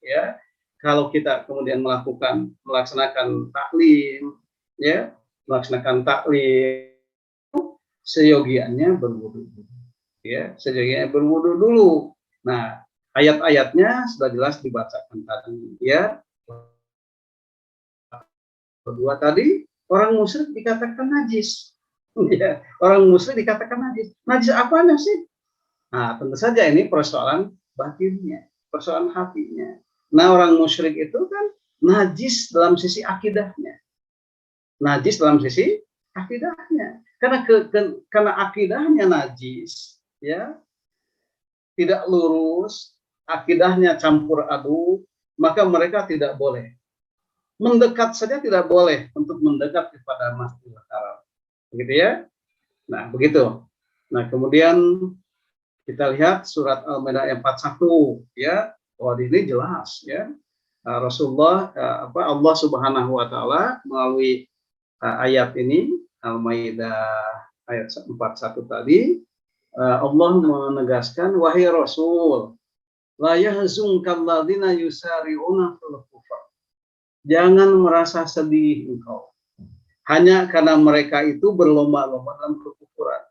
A: ya, kalau kita kemudian melaksanakan taklim, ya, melaksanakan taklim, seyogianya berwudu, ya, seyogianya berwudu dulu. Nah, ayat-ayatnya sudah jelas dibacakan tadi, ya. Kedua tadi, orang musyrik dikatakan najis. Ya, orang musyrik dikatakan najis. Najis apanya sih? Nah, tentu saja ini persoalan batinnya, persoalan hatinya. Nah, orang musyrik itu kan najis dalam sisi akidahnya. Najis dalam sisi akidahnya. Karena akidahnya najis, ya, tidak lurus, akidahnya campur aduk, maka mereka tidak boleh. Mendekat saja tidak boleh untuk mendekat kepada Masjidil Haram. Begitu ya? Nah, begitu. Nah, kemudian kita lihat surat Al-Maidah 41 ya, bahwa ini jelas ya. Rasulullah Allah Subhanahu wa taala melalui ayat ini Al-Maidah ayat 41 tadi, Allah menegaskan, wahai Rasul, la yahzunka alladziina yusari'una fil kufr. Jangan merasa sedih engkau hanya karena mereka itu berlomba-lomba dalam kekufuran,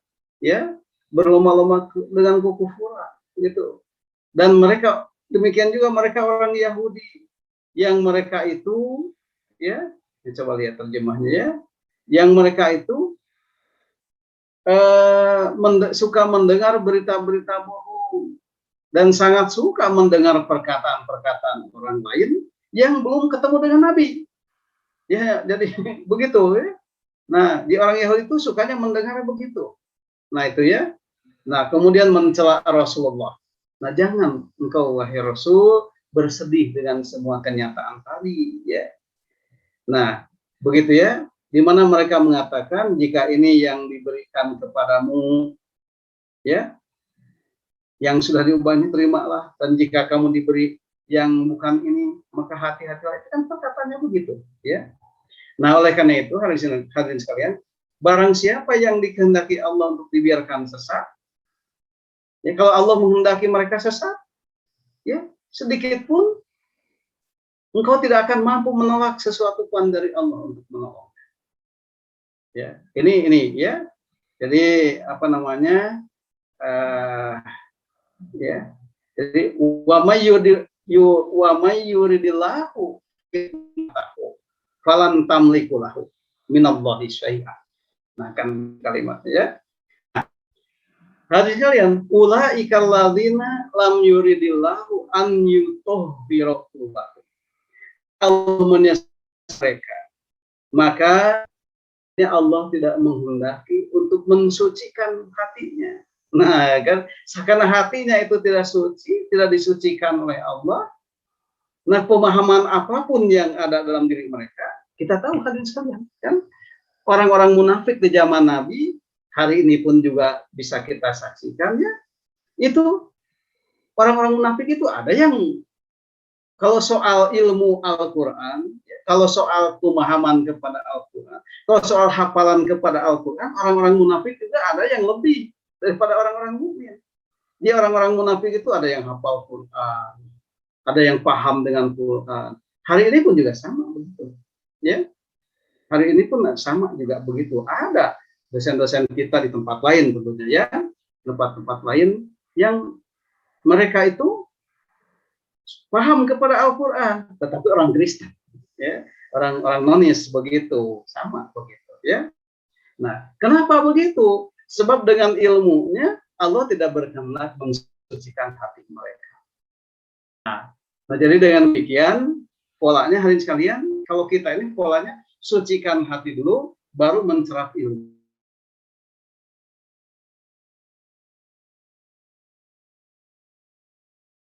A: ya, berlomba-lomba dengan kekufuran, gitu. Dan mereka demikian juga mereka orang Yahudi yang mereka itu, ya, coba lihat terjemahnya ya, yang mereka itu suka mendengar berita-berita bohong dan sangat suka mendengar perkataan-perkataan orang lain yang belum ketemu dengan Nabi. Ya, jadi begitu ya. Nah, di orang Yahudi itu sukanya mendengar begitu. Nah, itu ya. Nah, kemudian mencela Rasulullah. Nah, jangan engkau wahai Rasul bersedih dengan semua kenyataan tadi ya. Nah, begitu ya. Di mana mereka mengatakan jika ini yang diberikan kepadamu ya, yang sudah diubahnya terimalah, dan jika kamu diberi yang bukan ini maka hati-hatilah. Itu kan perkataannya begitu ya. Nah, oleh karena itu hadirin sekalian, barang siapa yang dikehendaki Allah untuk dibiarkan sesat, ya, kalau Allah menghendaki mereka sesat, ya, sedikit pun engkau tidak akan mampu menolak sesuatu pun dari Allah untuk menolong. Ya, ini ya. Jadi apa namanya? Ya. Jadi wa may yuridillahu falan tamliku lahu minallahi syai'a. Nah, kan kalimatnya ya. Hadirin sekalian, ulaikal ladzina lam yuridillahu an yutahhira qulubahum. Mereka, maka Allah tidak menghendaki untuk mensucikan hatinya. Nah, kan karena hatinya itu tidak suci, tidak disucikan oleh Allah, Nah, pemahaman apapun yang ada dalam diri mereka, kita tahu hadirin sekalian, kan? Orang-orang munafik di zaman Nabi, hari ini pun juga bisa kita saksikan ya, itu orang-orang munafik itu ada yang kalau soal ilmu Al-Quran, kalau soal pemahaman kepada Al-Quran, kalau soal hafalan kepada Al-Quran, orang-orang munafik juga ada yang lebih daripada orang-orang mukmin. Dia orang-orang munafik itu ada yang hafal Quran, ada yang paham dengan Quran. Hari ini pun juga sama begitu. Ya, hari ini pun sama juga begitu. Ada dosen-dosen kita di tempat lain tentunya ya, tempat-tempat lain yang mereka itu paham kepada Al-Quran, tetapi orang Kristen, ya, orang-orang nonis begitu, sama begitu, ya. Nah, kenapa begitu? Sebab dengan ilmunya Allah tidak berkehendak mensucikan hati mereka. Nah, jadi dengan demikian polanya hari sekalian, kalau kita ini polanya sucikan hati dulu, baru mencerap ilmu.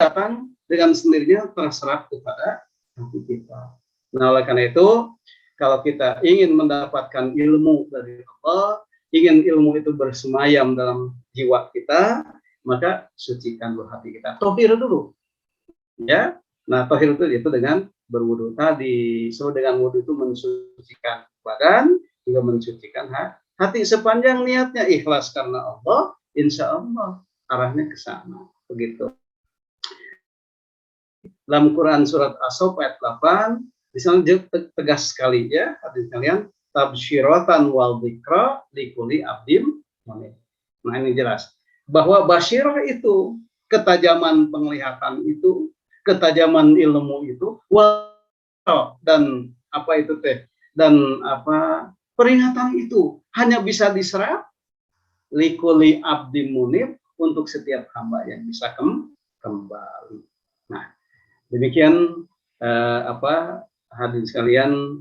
A: Datang dengan sendirinya terserap kepada hati kita. Nah, oleh karena itu, kalau kita ingin mendapatkan ilmu dari Allah, ingin ilmu itu bersemayam dalam jiwa kita, maka sucikan dulu hati kita. Tohir dulu. Ya. Nah, tohir itu dengan berwudu tadi. So, dengan wudu itu mensucikan badan, juga mensucikan hati. Sepanjang niatnya ikhlas karena Allah, insya Allah arahnya ke sana. Begitu. Dalam Quran surat As-Saff ayat 8, di sana tegas sekali ya, hadirin sekalian, tabsyiratan wal dzikra likulli abdim munib. Nah, ini jelas bahwa basyirah itu ketajaman penglihatan itu, ketajaman ilmu itu, dan apa itu teh, dan apa peringatan itu hanya bisa diserap likulli abdim munib, untuk setiap hamba yang bisa kembali. Nah, demikian hadirin sekalian,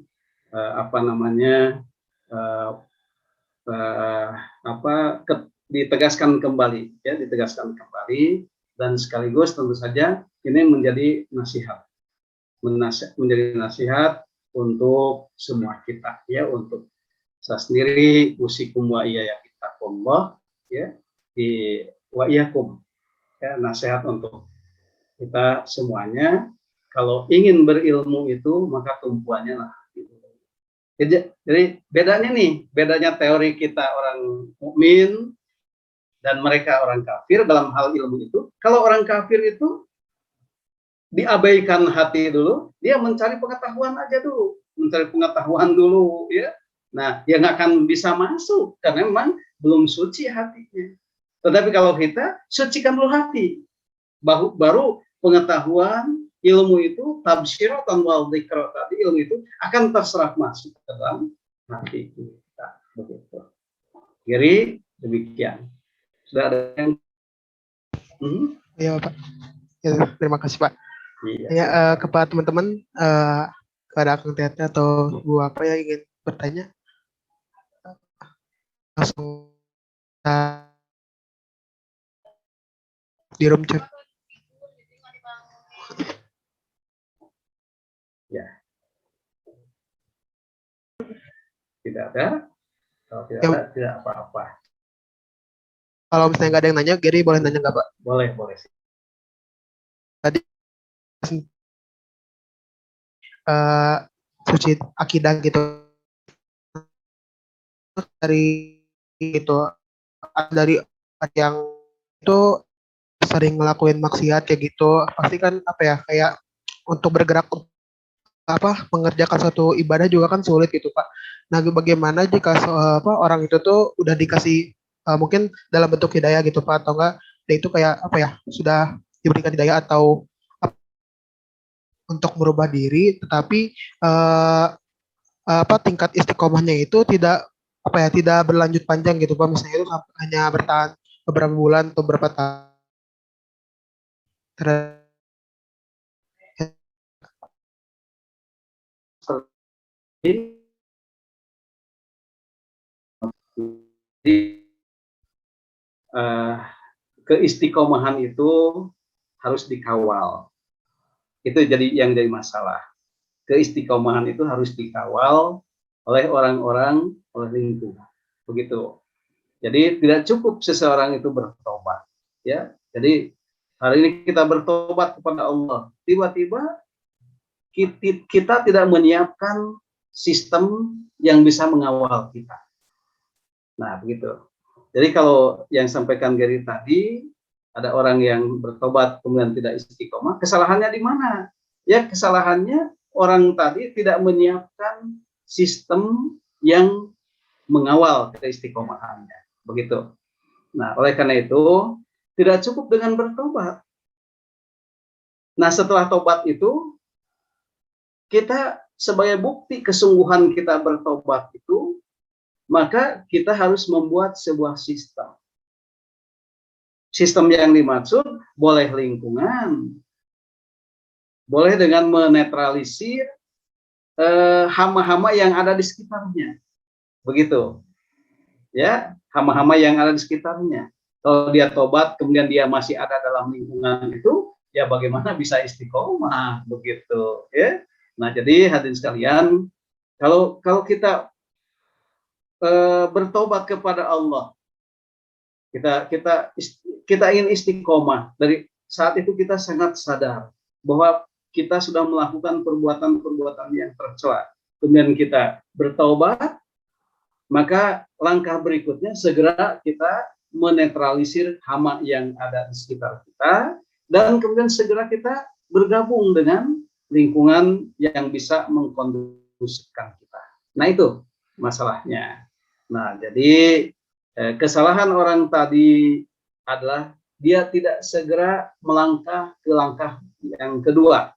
A: ditegaskan kembali ya, ditegaskan kembali, dan sekaligus tentu saja ini menjadi menjadi nasihat untuk semua kita ya, untuk saya sendiri, usikum wa iyyakumullah ya, di wa iyyakum ya, nasihat untuk kita semuanya. Kalau ingin berilmu itu, maka tumpuannya lah. Jadi bedanya teori kita orang mukmin dan mereka orang kafir dalam hal ilmu itu. Kalau orang kafir itu diabaikan hati dulu, dia mencari pengetahuan aja dulu, ya. Nah, dia nggak akan bisa masuk karena memang belum suci hatinya. Tetapi kalau kita sucikan dulu hati, baru pengetahuan ilmu itu tabsyiratan wal dzikra, tadi ilmu itu akan terserap masuk ke dalam hati kita, begitu. Jadi demikian. Sudah ada yang
B: Iya Pak. Ya, terima kasih Pak.
A: iya,
B: ya kepada teman-teman, kepada Kang Tete atau Bu apa yang ingin bertanya, langsung di room chat.
A: ya. Tidak ada. Kalau tidak ada, tidak apa-apa.
B: Kalau misalnya nggak ada yang nanya, Gary boleh nanya nggak Pak?
A: Boleh.
B: Tadi suci akidah gitu, dari itu dari yang itu sering ngelakuin maksiat kayak gitu, pasti kan apa ya, kayak untuk bergerak mengerjakan suatu ibadah juga kan sulit gitu Pak. Nah, bagaimana jika orang itu tuh udah dikasih mungkin dalam bentuk hidayah gitu Pak, atau enggak dia itu kayak sudah diberikan hidayah atau untuk merubah diri, tetapi tingkat istiqomahnya itu tidak tidak berlanjut panjang gitu Pak, misalnya itu hanya bertahan beberapa bulan atau beberapa tahun.
A: Keistiqomahan itu harus dikawal. Itu yang jadi masalah. Keistiqomahan itu harus dikawal oleh orang-orang, oleh lingkungan. Begitu. Jadi tidak cukup seseorang itu bertobat, ya. Jadi hari ini kita bertobat kepada Allah, tiba-tiba kita tidak menyiapkan sistem yang bisa mengawal kita. Nah, begitu. Jadi kalau yang sampaikan Gary tadi, ada orang yang bertobat kemudian tidak istiqomah, kesalahannya di mana? Ya, kesalahannya orang tadi tidak menyiapkan sistem yang mengawal keistiqomahannya. Begitu. Nah, oleh karena itu, tidak cukup dengan bertobat. Nah, setelah tobat itu, kita sebagai bukti kesungguhan kita bertobat itu, maka kita harus membuat sebuah sistem. Sistem yang dimaksud boleh lingkungan, boleh dengan menetralisir hama-hama yang ada di sekitarnya. Begitu. Ya, hama-hama yang ada di sekitarnya. Kalau dia tobat kemudian dia masih ada dalam lingkungan itu, ya bagaimana bisa istiqomah begitu, ya. Nah, jadi hadirin sekalian, kalau kita bertobat kepada Allah, kita ingin istiqomah. Dari saat itu kita sangat sadar bahwa kita sudah melakukan perbuatan-perbuatan yang tercela. Kemudian kita bertobat, maka langkah berikutnya segera kita menetralisir hama yang ada di sekitar kita, dan kemudian segera kita bergabung dengan lingkungan yang bisa mengkondusifkan kita. Nah, itu masalahnya. Nah, jadi kesalahan orang tadi adalah dia tidak segera melangkah ke langkah yang kedua.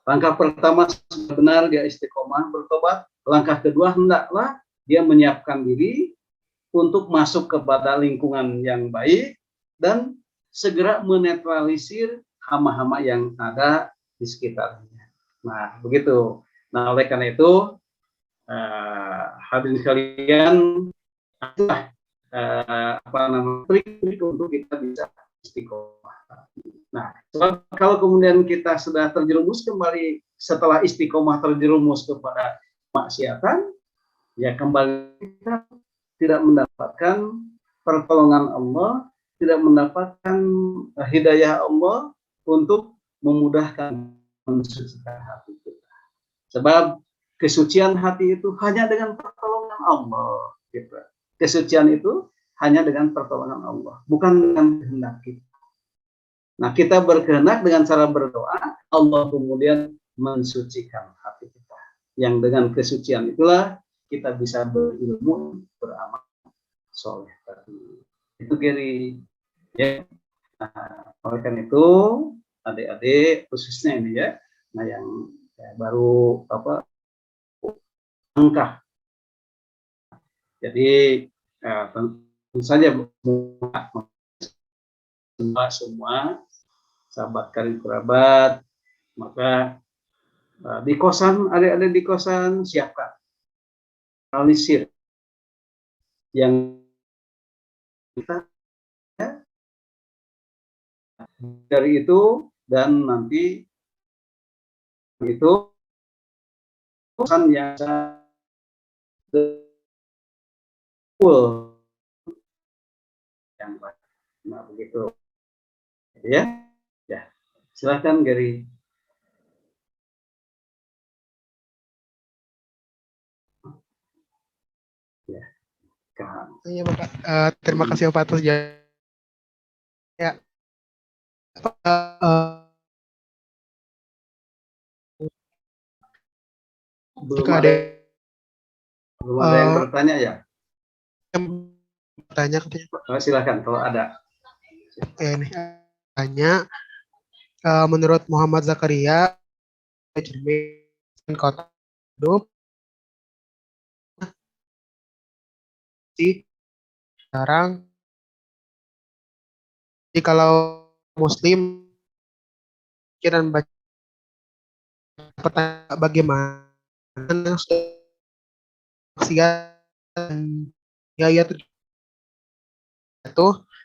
A: Langkah pertama sudah benar, dia istiqomah bertobat. Langkah kedua, hendaklah dia menyiapkan diri untuk masuk kepada lingkungan yang baik dan segera menetralisir hama-hama yang ada di sekitarnya. Nah, begitu. Nah, oleh karena itu, hadirin sekalian, trik-trik untuk kita bisa istiqomah. Nah, kalau kemudian kita sudah terjerumus kembali setelah istiqomah terjerumus kepada maksiatan, ya kembali kita tidak mendapatkan pertolongan Allah, tidak mendapatkan hidayah Allah untuk memudahkan mensucikan hati kita. Sebab kesucian hati itu hanya dengan pertolongan Allah. Gitu. Kesucian itu hanya dengan pertolongan Allah, bukan dengan kehendak kita. Nah, kita berkehendak dengan cara berdoa, Allah kemudian mensucikan hati kita. Yang dengan kesucian itulah kita bisa berilmu, beramal soleh tadi. Itu Gary. Ya. Nah, oleh karena itu, adik-adik khususnya ini ya, nah yang baru langkah. Jadi tentu saja semua sahabat karib kerabat, maka di kosan, adik-adik di kosan siapkan analisir yang kita ya, dari itu, dan nanti itu kosan yang full yang baik. Nah, begitu ya. Ya, silakan Gary. Ya, kan.
B: Iya, Bapak. Terima kasih Bapak atas ya.
A: Belum
B: Jika
A: ada yang bertanya ya?
B: Yang bertanya katanya Pak.
A: Silakan kalau ada.
B: Oke, nih tanya, menurut Muhammad Zakaria, cermin kota hidup sekarang, jadi kalau Muslim pikiran baca pertanyaan bagaimana maksiat ya itu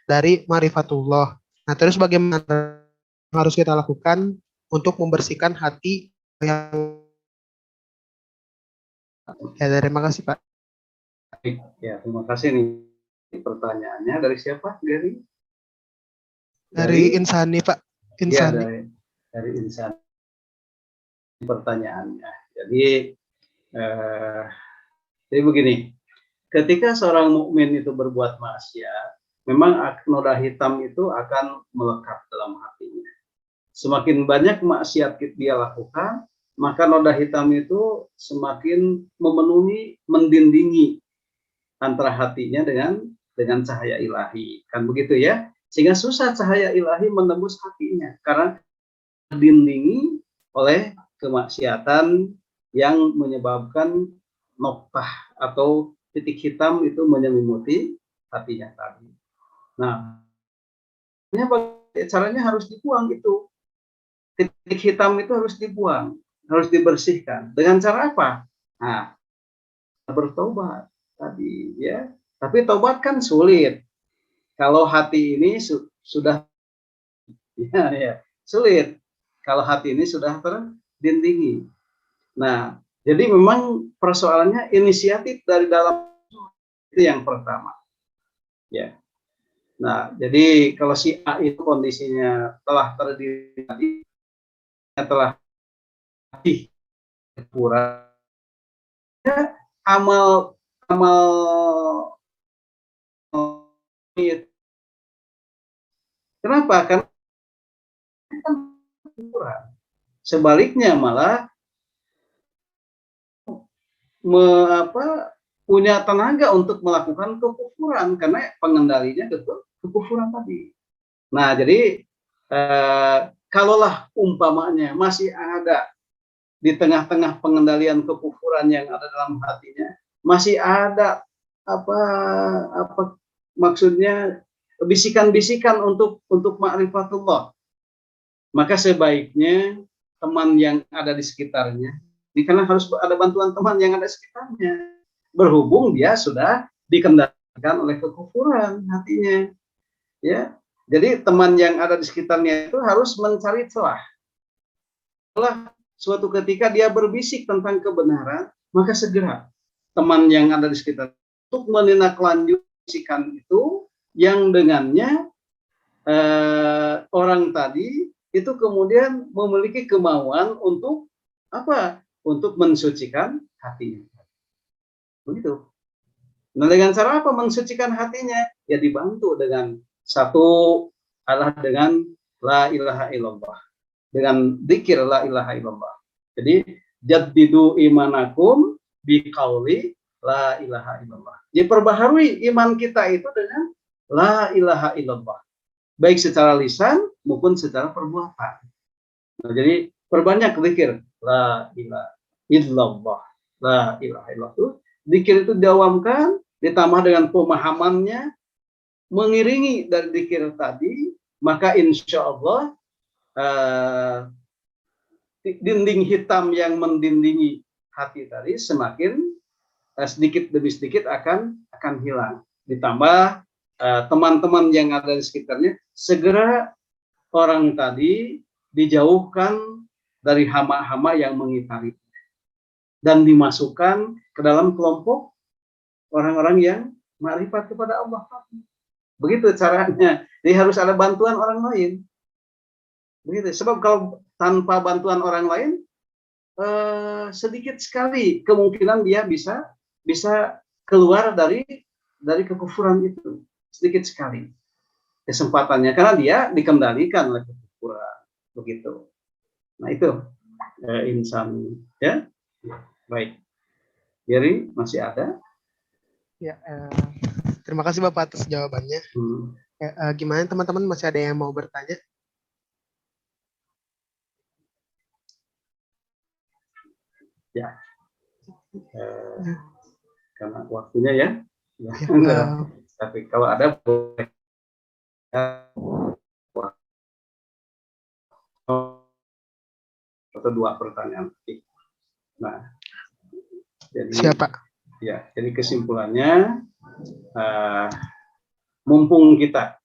B: dari marifatullah. Nah, terus bagaimana yang harus kita lakukan untuk membersihkan hati yang ya. Terima kasih Pak.
A: Ya, terima kasih nih. Pertanyaannya dari siapa?
B: Dari Insani Pak.
A: Ya,
B: Insani.
A: dari insan pertanyaannya. Jadi jadi begini, ketika seorang mukmin itu berbuat maksiat, memang noda hitam itu akan melekat dalam hatinya. Semakin banyak maksiat dia lakukan, maka noda hitam itu semakin memenuhi, mendindingi antara hatinya dengan cahaya ilahi, kan begitu ya? Sehingga susah cahaya ilahi menembus hatinya karena dindingi oleh kemaksiatan yang menyebabkan noktah atau titik hitam itu menyelimuti hatinya tadi. Nah, caranya harus dibuang itu. Titik hitam itu harus dibuang, harus dibersihkan. Dengan cara apa? Nah, bertobat tadi ya. Tapi tobat kan sulit. Kalau hati ini sudah ya, sulit. Kalau hati ini sudah terdindingi. Nah, jadi memang persoalannya inisiatif dari dalam itu yang pertama. Ya. Nah, jadi kalau si A itu kondisinya telah terdiri, telah kurang, amal amal kenapa? Karena kan kurang. Sebaliknya malah punya tenaga untuk melakukan kekufuran karena pengendalinya kekufuran tadi. Nah, jadi kalaulah umpamanya masih ada di tengah-tengah pengendalian kekufuran yang ada dalam hatinya, masih ada apa maksudnya bisikan-bisikan untuk ma'rifatullah, maka sebaiknya teman yang ada di sekitarnya, karena harus ada bantuan teman yang ada di sekitarnya, berhubung dia sudah dikendalikan oleh kekufuran hatinya, ya. Jadi teman yang ada di sekitarnya itu harus mencari celah. Setelah suatu ketika dia berbisik tentang kebenaran, maka segera teman yang ada di sekitar untuk menindaklanjuti bisikan itu yang dengannya orang tadi itu kemudian memiliki kemauan untuk apa? Untuk mensucikan hatinya. Begitu. Nah, dengan cara apa mensucikan hatinya? Ya dibantu dengan satu adalah dengan la ilaha illallah. Dengan dzikir la ilaha illallah. Jadi jaddidu imanakum biqauli la ilaha illallah. Diperbaharui iman kita itu dengan la ilaha illallah. Baik secara lisan maupun secara perbuatan. Nah, jadi perbanyak zikir la ilaha illallah. La ilaha illallah. Zikir itu diawamkan, ditambah dengan pemahamannya, mengiringi dari zikir tadi, maka insya Allah dinding hitam yang mendindingi hati tadi semakin sedikit demi sedikit akan hilang. Ditambah teman-teman yang ada di sekitarnya, segera orang tadi dijauhkan dari hama-hama yang mengitari dan dimasukkan ke dalam kelompok orang-orang yang ma'rifat kepada Allah. Begitu caranya. Jadi harus ada bantuan orang lain. Begitu. Sebab kalau tanpa bantuan orang lain, sedikit sekali kemungkinan dia bisa keluar dari kekufuran itu. Sedikit sekali kesempatannya karena dia dikendalikan oleh kekufuran. Begitu. Nah itu insan ya. Baik. Yeri masih ada?
B: Ya, terima kasih Bapak atas jawabannya. Gimana teman-teman, masih ada yang mau bertanya?
A: Ya. Karena waktunya ya. Tapi kalau ada boleh atau dua pertanyaan. Nah, jadi
B: siapa?
A: Ya, jadi kesimpulannya mumpung kita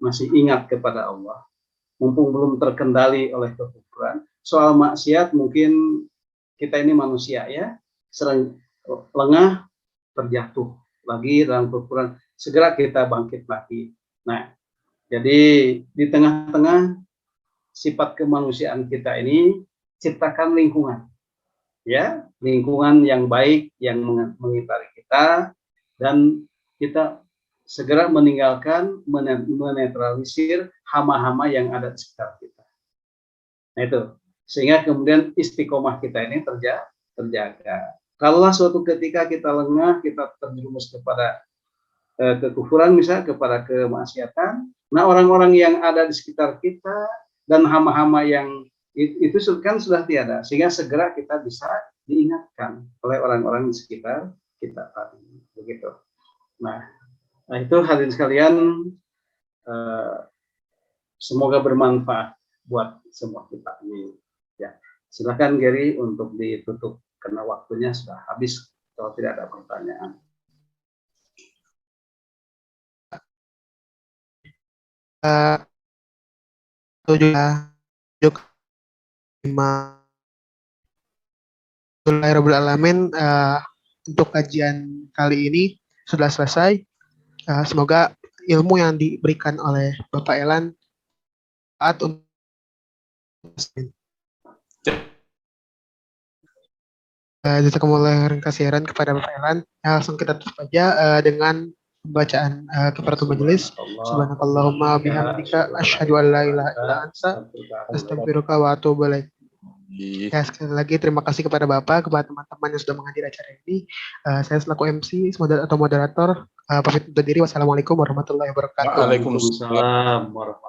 A: masih ingat kepada Allah, mumpung belum terkendali oleh kekufuran. Soal maksiat mungkin kita ini manusia ya, sering lengah, terjatuh lagi dalam kekufuran, segera kita bangkit lagi. Nah, jadi di tengah-tengah sifat kemanusiaan kita ini, ciptakan lingkungan, ya, lingkungan yang baik yang mengitari kita, dan kita segera meninggalkan, menetralisir hama-hama yang ada di sekitar kita. Nah itu, sehingga kemudian istiqomah kita ini terjaga. Kalaulah suatu ketika kita lengah, kita terjerumus kepada kekufuran, misalnya kepada kemaksiatan, nah orang-orang yang ada di sekitar kita dan hama-hama yang itu kan sudah tiada, sehingga segera kita bisa diingatkan oleh orang-orang di sekitar kita tadi, begitu. Nah itu hadirin sekalian, semoga bermanfaat buat semua kita ini. Ya, silakan Gary untuk ditutup karena waktunya sudah habis kalau tidak ada pertanyaan.
B: Itu juga Alamin, untuk kajian kali ini sudah selesai. Semoga ilmu yang diberikan oleh Bapak Elan untuk jazakumullah khairan kepada Bapak Elan. Langsung kita tutup aja dengan pembacaan kafaratul majelis. Subhanakallahumma bihamdika asyhadu an la ilaha illa anta astaghfiruka wa atubu ilaik. Ya, sekali lagi terima kasih kepada Bapak, kepada teman-teman yang sudah menghadiri acara ini. Saya selaku MC atau moderator pamit undur diri. Wassalamualaikum warahmatullahi wabarakatuh.
C: Waalaikumsalam warahmatullahi wabarakatuh.